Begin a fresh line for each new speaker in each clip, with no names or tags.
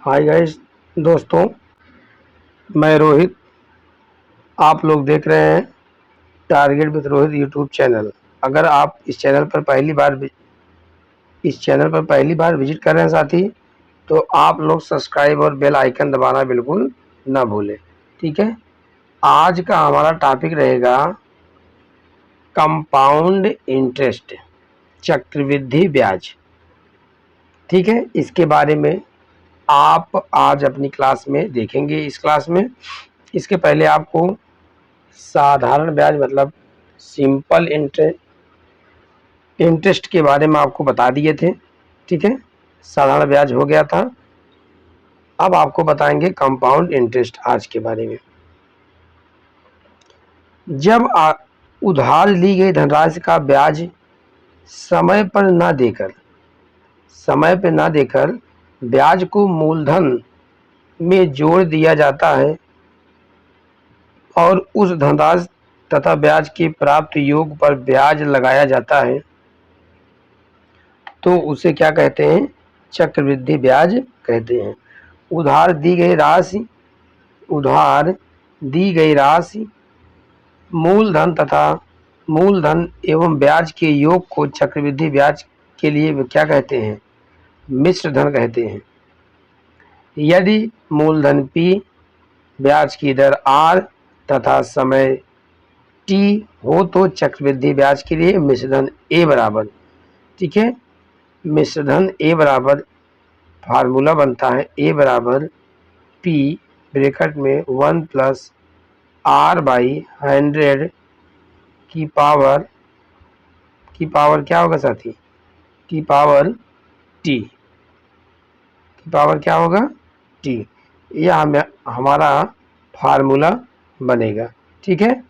Hi guys दोस्तों, मैं रोहित। आप लोग देख रहे हैं target with Rohit YouTube channel. अगर आप इस चैनल पर पहली बार विजिट कर रहे हैं साथी, तो आप लोग सब्सक्राइब और बेल आइकन दबाना बिल्कुल ना भूलें। ठीक है, आज का हमारा टॉपिक रहेगा कंपाउंड इंटरेस्ट, चक्रवृद्धि ब्याज। ठीक है, इसके बारे में आप आज अपनी क्लास में देखेंगे। इस क्लास में इसके पहले आपको साधारण ब्याज मतलब सिंपल इंटरेस्ट के बारे में आपको बता दिए थे। ठीक है, साधारण ब्याज हो गया था। अब आपको बताएंगे कंपाउंड इंटरेस्ट आज के बारे में। जब उधार ली गई धनराशि का ब्याज समय पर ना देकर ब्याज को मूलधन में जोड़ दिया जाता है और उस धनराशि तथा ब्याज के प्राप्त योग पर ब्याज लगाया जाता है, तो उसे क्या कहते हैं? चक्रवृद्धि ब्याज कहते हैं। उधार दी गई राशि मूलधन एवं ब्याज के योग को चक्रवृद्धि ब्याज के लिए क्या कहते हैं? मिश्र धन कहते हैं। यदि मूलधन P, ब्याज की दर R तथा समय T हो तो चक्रवृद्धि ब्याज के लिए मिश्रधन A बराबर। ठीक है, मिश्रधन A बराबर फार्मूला बनता है A बराबर P ब्रैकेट में 1 प्लस R बाई 100 की पावर क्या होगा साथी? की पावर T। की पावर क्या होगा? T। यह हमारा फार्मूला बनेगा। ठीक है,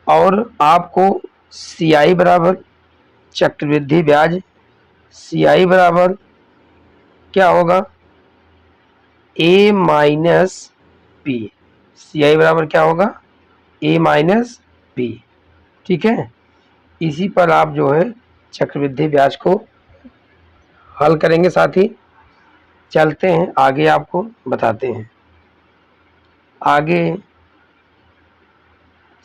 और आपको CI बराबर चक्रवृद्धि ब्याज, CI बराबर क्या होगा? A minus P। CI बराबर क्या होगा? A minus P। ठीक है, इसी पर आप जो है चक्रवृद्धि ब्याज को हल करेंगे साथी। चलते हैं आगे, आपको बताते हैं आगे।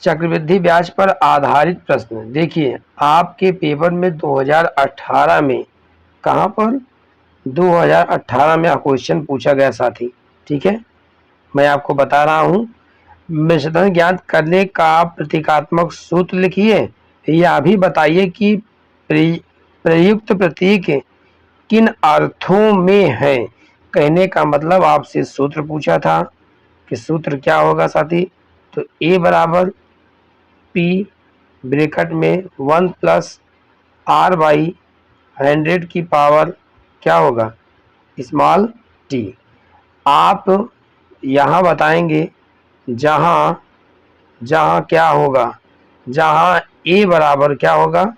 चक्रवृद्धि ब्याज पर आधारित प्रश्न देखिए, आपके पेपर में 2018 में, कहाँ पर? 2018 में क्वेश्चन पूछा गया साथी। ठीक है, मैं आपको बता रहा हूँ। मिश्रधन ज्ञात करने का प्रतीकात्मक सूत्र लिखिए। यह भी बताइए कि प्रयुक्त प्रतीक किन अर्थों में है। कहने का मतलब आपसे सूत्र पूछा था कि सूत्र क्या होगा साथी? तो A बराबर P ब्रैकेट में 1 प्लस R बाई 100 की पावर क्या होगा? Small t। आप यहाँ बताएंगे जहाँ क्या होगा? जहाँ A बराबर क्या होगा?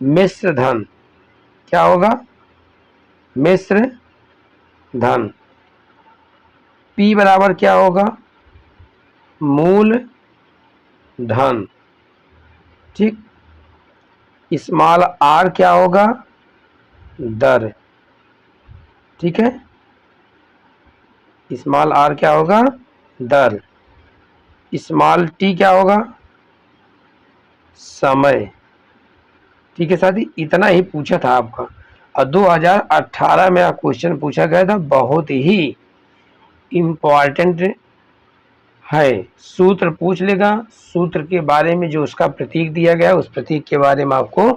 मिश्र धन। क्या होगा? मिश्र धन। P बराबर क्या होगा? मूल धन। ठीक, स्मॉल r क्या होगा? दर। ठीक है, स्मॉल r क्या होगा? दर। स्मॉल t क्या होगा? समय। ठीक है साथी, इतना ही पूछा था आपका, और 2018 में क्वेश्चन पूछा गया था। बहुत ही इम्पोर्टेंट है। सूत्र पूछ लेगा, सूत्र के बारे में जो उसका प्रतीक दिया गया, उस प्रतीक के बारे में आपको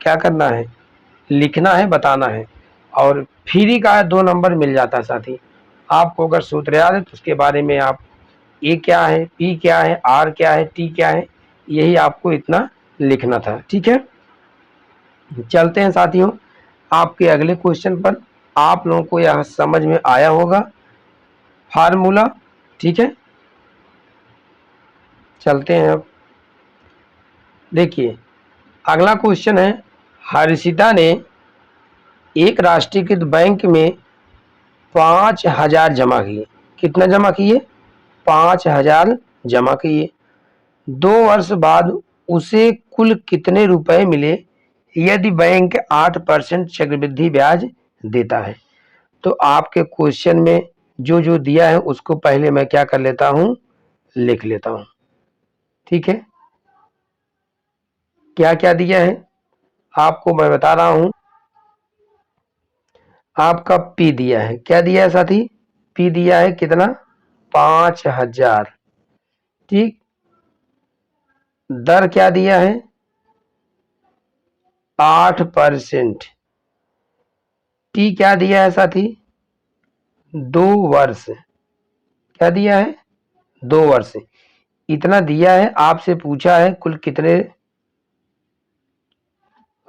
क्या करना है? लिखना है, बताना है। और फ्री का 2 नंबर मिल जाता है साथी। आपको अगर सूत्र याद है तो उसके बारे में आप A क्या है, P क्या है, R क्या है, T क्या है, यही आपको इतना लिखना था। ठीक है, चलते हैं साथियों आपके अगले क्वेश्चन पर। आप लोगों को यह समझ में आया होगा फार्मूला। ठीक है, चलते हैं अब। देखिए, अगला क्वेश्चन है, हर्षिता ने एक राष्ट्रीयकृत बैंक में 5,000 जमा किए। कितना जमा किए? 5,000 जमा किए। 2 वर्ष बाद उसे कुल कितने रुपए मिले यदि बैंक 8% चक्रवृद्धि ब्याज देता है। तो आपके क्वेश्चन में जो जो दिया है उसको पहले मैं क्या कर लेता हूं, लिख लेता हूं। ठीक है, क्या क्या दिया है आपको मैं बता रहा हूं। आपका पी दिया है, क्या दिया है साथी, पी दिया है कितना, 5,000। ठीक, दर क्या दिया है, 8%। टी क्या दिया है साथी, 2 वर्ष। क्या दिया है, 2 वर्ष। इतना दिया है, आपसे पूछा है कुल कितने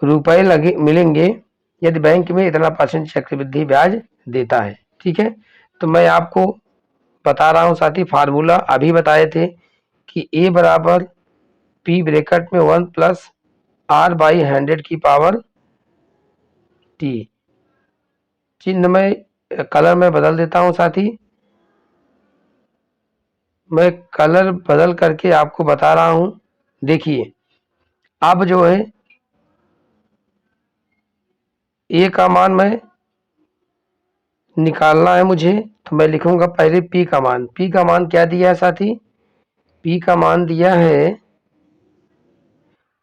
रुपए लगे मिलेंगे यदि बैंक में इतना % चक्रवृद्धि ब्याज देता है। ठीक है, तो मैं आपको बता रहा हूं साथी, फार्मूला अभी बताए थे कि ए बराबर पी ब्रैकेट में 1 प्लस आर बाई 100 की पावर टी। चिन्ह में कलर में बदल देता हूं साथी, मैं कलर बदल करके आपको बता रहा हूं। देखिए अब जो है ए का मान मैं निकालना है मुझे, तो मैं लिखूंगा पहले पी का मान। पी का मान क्या दिया है साथी, पी का मान दिया है,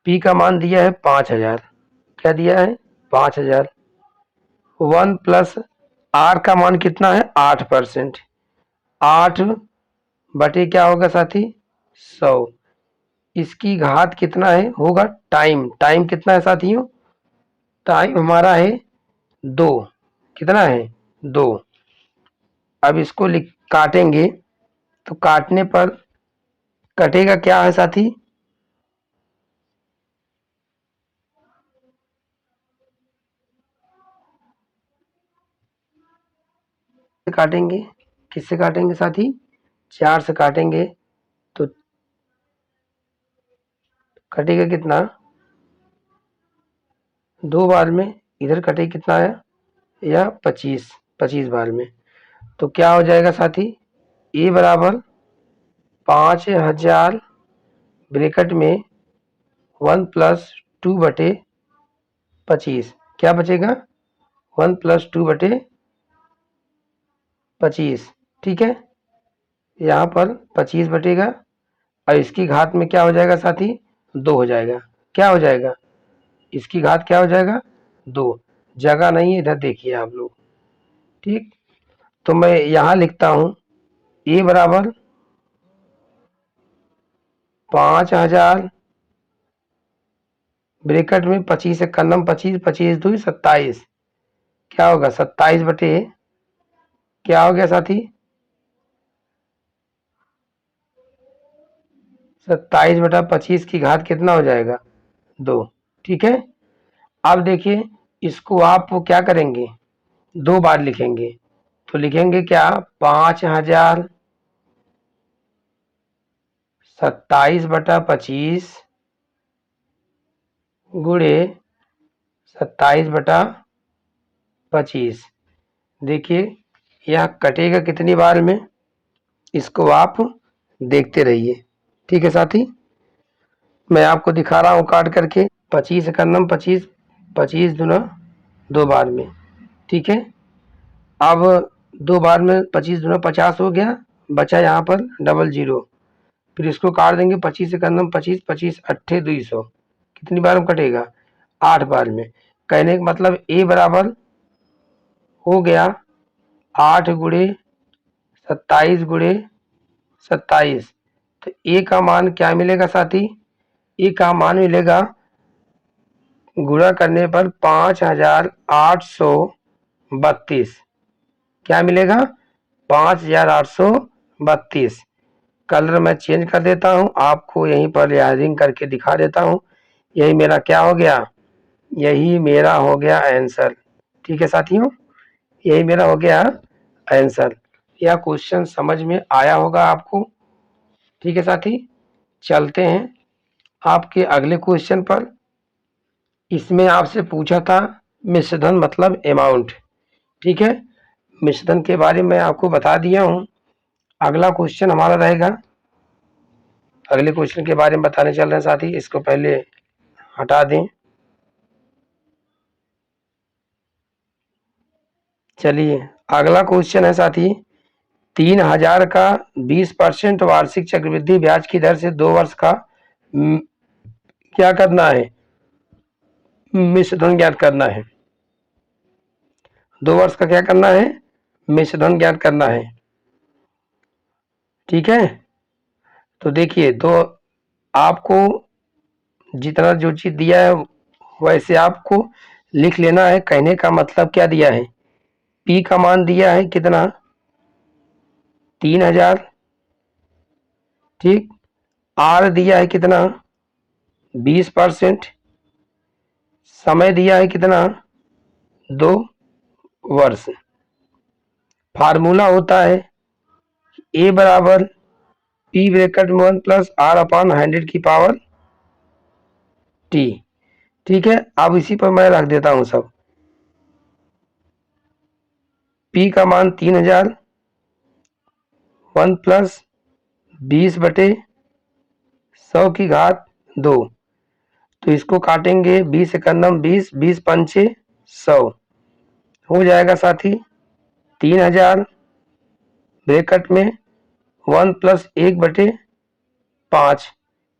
पी का मान दिया है 5,000। क्या दिया है, 5,000। 1 प्लस आर का मान कितना है, 8%। 8 बटे क्या होगा साथी, 100। इसकी घात कितना है, होगा टाइम। टाइम कितना है साथियों, टाइम हमारा है 2। कितना है, 2। अब इसको लिख काटेंगे, तो काटने पर कटेगा क्या है साथी, काटेंगे, किससे काटेंगे साथी, 4 से काटेंगे तो कटेगा कितना, 2 बार में। इधर कटे कितना है, या 25, 25 बार में। तो क्या हो जाएगा साथी, ए बराबर 5,000 ब्रैकेट में 1 प्लस 2 बटे 25। क्या बचेगा, 1 प्लस 2 बटे 25। ठीक है, यहाँ पर 25 बटेगा और इसकी घात में क्या हो जाएगा साथी, 2 हो जाएगा। क्या हो जाएगा, इसकी घात क्या हो जाएगा, 2। जगह नहीं है इधर, देखिए आप लोग। ठीक, तो मैं यहाँ लिखता हूँ ए बराबर 5,000 ब्रैकेट में 25 से कन्नम 25, 25 2 27। क्या होगा, 27 बटे, क्या हो गया साथी, 27 बटा 25 की घात कितना हो जाएगा, 2। ठीक है, अब देखिए इसको आप क्या करेंगे, 2 बार लिखेंगे। तो लिखेंगे क्या, 5,000 27 बटा 25 गुणे 27 बटा 25। देखिए यह कटेगा कितनी बार में, इसको आप देखते रहिए। ठीक है साथी, मैं आपको दिखा रहा हूँ काट करके। 25 का नम 25, 25 दूना 2 बार में। ठीक है, अब 2 बार में 25 दूना 50 हो गया, बचा यहाँ पर डबल जीरो। फिर इसको काट देंगे, 25 से नम 25, 25 अट्ठे 200। कितनी बार में कटेगा, 8 बार में। कहने का मतलब ए बराबर हो गया 8 गुणे 27 गुणे 27। तो ए का मान क्या मिलेगा साथी, ए का मान मिलेगा गुणा करने पर 5,832। क्या मिलेगा, 5,832। कलर मैं चेंज कर देता हूं, आपको यहीं पर लेयरिंग करके दिखा देता हूं। यही मेरा क्या हो गया, यही मेरा हो गया आंसर। ठीक है साथियों, यही मेरा हो गया आंसर। यह क्वेश्चन समझ में आया होगा आपको। ठीक है साथी, चलते हैं आपके अगले क्वेश्चन पर। इसमें आपसे पूछा था मिश्रधन मतलब अमाउंट। ठीक है, मिश्रधन के बारे में आपको बता दिया हूं। अगला क्वेश्चन हमारा रहेगा, अगले क्वेश्चन के बारे में बताने चल रहे हैं साथी। इसको पहले हटा दें। चलिए अगला क्वेश्चन है साथी, 3000 का 20% वार्षिक चक्रवृद्धि ब्याज की दर से 2 वर्ष का क्या करना है, मिश्रधन ज्ञात करना है। 2 वर्ष का क्या करना है, मिश्रधन ज्ञात करना है। ठीक है, तो देखिए तो आपको जितना जो चीज दिया है वैसे आपको लिख लेना है। कहने का मतलब क्या दिया है, पी का मान दिया है कितना, 3000। ठीक, आर दिया है कितना, 20%। समय दिया है कितना, 2 वर्ष। फार्मूला होता है ए बराबर पी ब्रैकेट में 1 प्लस आर अपॉन 100 की पावर टी। ठीक है, अब इसी पर मैं रख देता हूं सब। पी का मान 3000, 1 प्लस 20/100 की घात 2। तो इसको काटेंगे, 20 एकम 20, 20 पंचे 100 हो जाएगा साथी। 3000 ब्रैकेट में 1 प्लस 1/5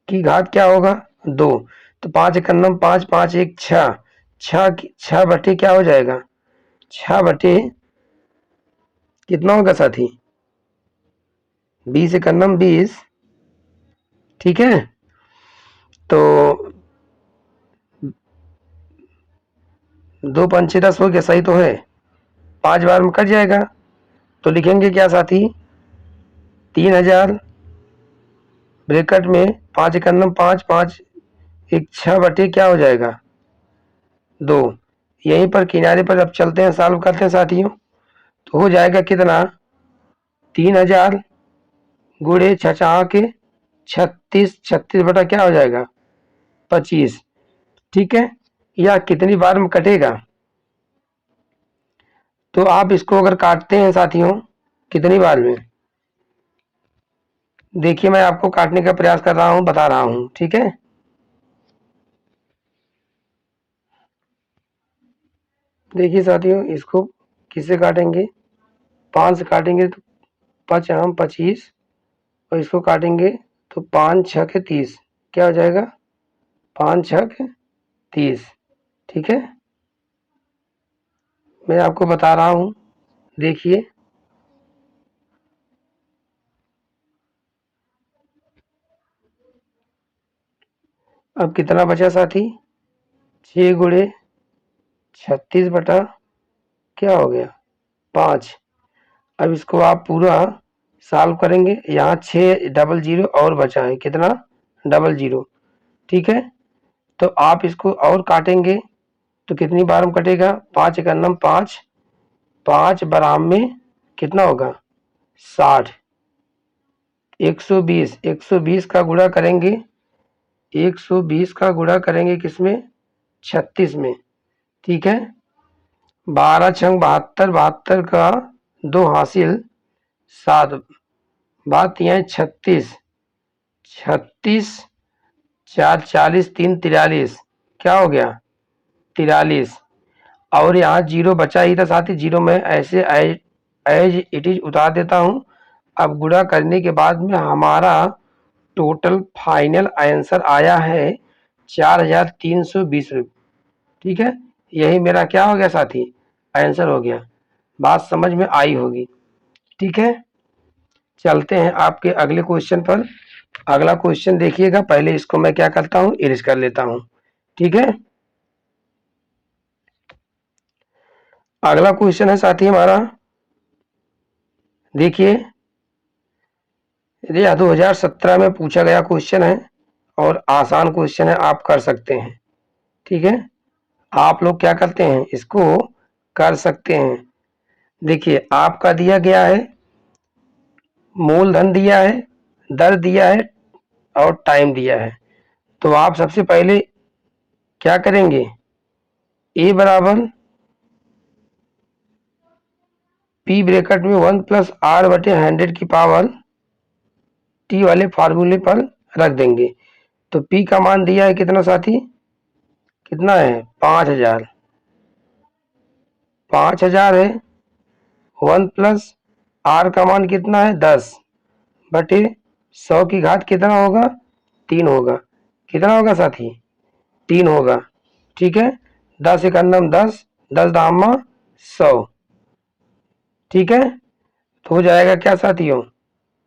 की घात क्या होगा, 2। तो 5 एकम 5, 5 1 6, 6 बटे क्या हो जाएगा, 6 बटे कितना होगा साथी, 20 एकम 20। ठीक है, तो 2 पंचे 10 हो गया, सही तो है, 5 बार में कट जाएगा। तो लिखेंगे क्या साथी, 3000 ब्रैकेट में 5 एकम 5, 5 1 6 बटे क्या हो जाएगा, 2। यहीं पर किनारे पर अब चलते हैं, सॉल्व करते हैं साथियों। तो हो जाएगा कितना, 3000 गुणे 6 के 36, 36 बटा क्या हो जाएगा, 25। ठीक है, यह कितनी बार में कटेगा, तो आप इसको अगर काटते हैं साथियों कितनी बार में, देखिए मैं आपको काटने का प्रयास कर रहा हूं, बता रहा हूं। ठीक है, देखिए साथियों इसको किससे काटेंगे, 5 से काटेंगे तो 5 आम 25, और इसको काटेंगे तो 5 6 30, क्या हो जाएगा, 5 6 30। ठीक है, मैं आपको बता रहा हूं, देखिए अब कितना बचा साथी, 6 गुणे 36 बटा क्या हो गया, 5। अब इसको आप पूरा सॉल्व करेंगे, यहाँ 6 डबल 0 और बचा है कितना, डबल 0। ठीक है, तो आप इसको और काटेंगे तो कितनी बार में कटेगा, 5 एकम 5, 5 बराम में कितना होगा, 60। 120, 120 का गुणा करेंगे, 120 का गुणा करेंगे किसमें, 36 में। ठीक है, 12 छंग 72, 72 का 2 हासिल 7, बात यह है 36, 36 4 40, 3 43, क्या हो गया, 43। और यहाँ 0 बचा ही था साथी, 0 में ऐसे एज इट इज उतार देता हूँ। अब गुणा करने के बाद में हमारा टोटल फाइनल आंसर आया है 4320 रुपये। ठीक है, यही मेरा क्या हो गया साथी, आंसर हो गया। बात समझ में आई होगी। ठीक है, चलते हैं आपके अगले क्वेश्चन पर। अगला क्वेश्चन देखिएगा, पहले इसको मैं क्या करता हूँ, इरेज कर लेता हूँ। ठीक है, अगला क्वेश्चन है साथी हमारा, देखिए ये 2017 में पूछा गया क्वेश्चन है और आसान क्वेश्चन है, आप कर सकते हैं। ठीक है, आप लोग क्या करते हैं, इसको कर सकते हैं। देखिए आपका दिया गया है, मूलधन दिया है, दर दिया है और टाइम दिया है। तो आप सबसे पहले क्या करेंगे, ए बराबर पी ब्रैकेट में 1 प्लस आर बटे 100 की पावर टी वाले फार्मूले पर रख देंगे। तो पी का मान दिया है कितना साथी, कितना है, 5000, 5000 है। 1 प्लस आर का मान कितना है 10 बटे 100 की घात कितना होगा 3 होगा। कितना होगा साथी 3 होगा। ठीक है 10 एकम 10, 10 दामा 100। ठीक है तो हो जाएगा क्या साथियों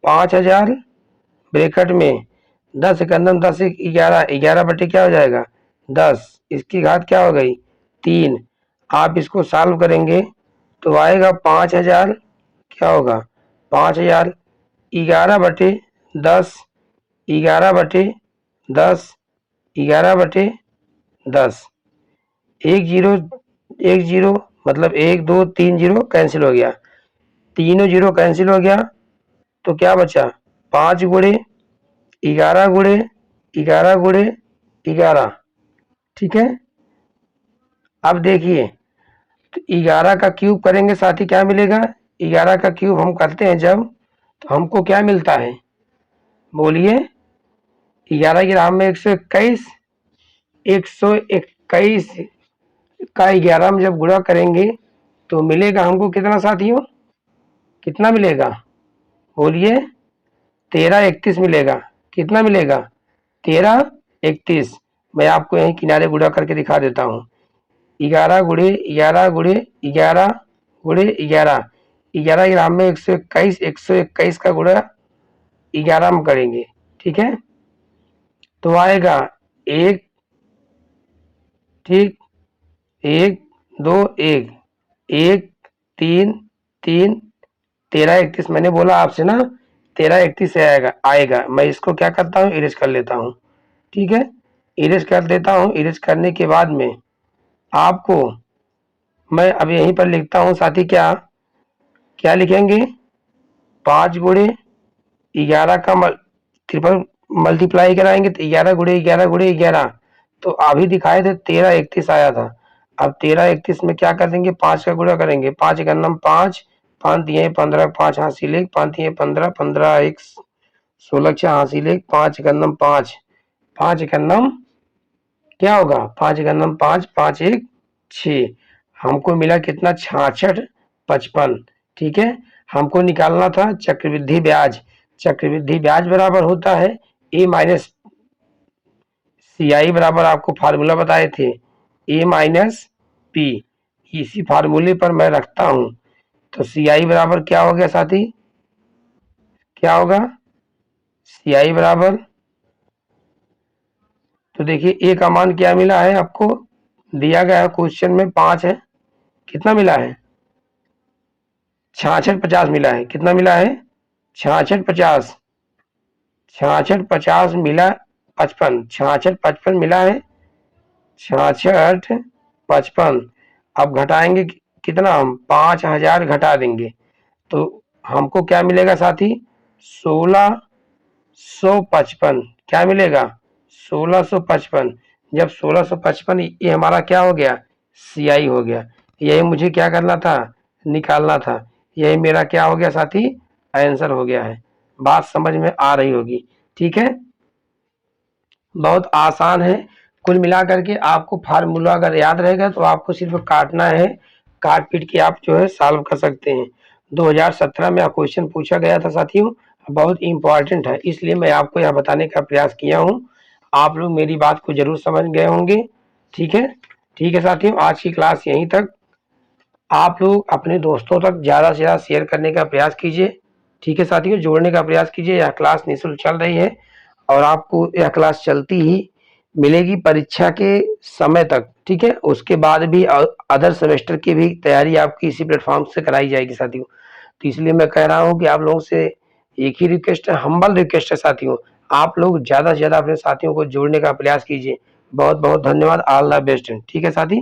5000 ब्रैकेट में 10 एकम 10 11, 11 बटे क्या हो जाएगा 10, इसकी घात क्या हो गई 3। आप इसको सॉल्व करेंगे तो आएगा 5000 क्या होगा 5000 11 बटे 10, 11 बटे 10, 11 बटे 10, एक जीरो मतलब 1 2 3 जीरो कैंसिल हो गया, तीनों जीरो कैंसिल हो गया तो क्या बचा 5 गुणे 11 गुणे 11 गुणे 11। ठीक है अब देखिए तो 11 का क्यूब करेंगे साथी क्या मिलेगा 11 का क्यूब हम करते हैं जब तो हमको क्या मिलता है बोलिए 11 की राह में 121, 121 का 11 में जब गुणा करेंगे तो मिलेगा हमको कितना साथियों कितना मिलेगा बोलिए 1331 मिलेगा। कितना मिलेगा 1331। मैं आपको यहीं किनारे गुणा करके दिखा देता हूँ 11 गुणे 11 गुणे 11 गुणे 11, 11 ग्राम में 121, 121 का गुणा 11 में करेंगे। ठीक है तो आएगा 1 ठीक 1 2 1 1 3 3 1331 मैंने बोला आपसे ना 1331 से आएगा। मैं इसको क्या करता हूँ इरेज कर लेता हूँ। ठीक है इरेज कर देता हूँ। इरेज करने के बाद में आपको मैं अब यहीं पर लिखता हूँ साथी क्या क्या लिखेंगे 5 गुणे 11 का ट्रिपल मल्टीप्लाई कराएंगे तो 11 गुणे 11 गुणे 11 तो अभी दिखाए थे 1331 आया था। अब 1331 में क्या कर देंगे 5 का गुणा करेंगे 5 का नम 5 5 दिए 15 5 हासिल 1 5 दिए 15 15 1 16 6 हासिल 1 5 का नम 5 5 का नम क्या होगा 5 का नम 5 5 1 6 हमको मिला कितना 66 55। ठीक है हमको निकालना था चक्रवृद्धि ब्याज। चक्रवृद्धि ब्याज बराबर होता है ए माइनस सी आई बराबर आपको फार्मूला बताए थे ए माइनस पी। इसी फार्मूले पर मैं रखता हूं तो सी आई बराबर क्या हो गया साथी क्या होगा सी आई बराबर तो देखिए ए का मान क्या मिला है आपको दिया गया है क्वेश्चन में 5 है। कितना मिला है 6650 मिला है। कितना मिला है 6650 6650 मिला 55 6655 मिला है 6655। अब घटाएंगे कितना हम 5000 घटा देंगे तो हमको क्या मिलेगा साथी 1655। क्या मिलेगा 1655। जब 1655 ये हमारा क्या हो गया सीआई हो गया। यही मुझे क्या करना था निकालना था। यही मेरा क्या हो गया साथी आंसर हो गया है। बात समझ में आ रही होगी। ठीक है बहुत आसान है। कुल मिलाकर के आपको फार्मूला अगर याद रहेगा तो आपको सिर्फ काटना है काट पीट के आप जो है सॉल्व कर सकते हैं। 2017 में क्वेश्चन पूछा गया था साथियों बहुत इंपॉर्टेंट है इसलिए मैं आपको यह बताने का प्रयास किया हूँ। आप लोग मेरी बात को जरूर समझ गए होंगे। ठीक है साथियों आज की क्लास यहीं तक। आप लोग अपने दोस्तों तक ज़्यादा से ज़्यादा शेयर करने का प्रयास कीजिए। ठीक है साथियों जोड़ने का प्रयास कीजिए। यह क्लास निःशुल्क चल रही है और आपको यह क्लास चलती ही मिलेगी परीक्षा के समय तक। ठीक है उसके बाद भी अदर सेमेस्टर की भी तैयारी आपकी इसी प्लेटफॉर्म से कराई जाएगी साथियों। तो इसलिए मैं कह रहा हूँ कि आप लोगों से एक ही रिक्वेस्ट है हम्बल रिक्वेस्ट है साथियों आप लोग ज़्यादा से ज़्यादा अपने साथियों को जोड़ने का प्रयास कीजिए। बहुत बहुत धन्यवाद ऑल द बेस्ट। ठीक है साथी।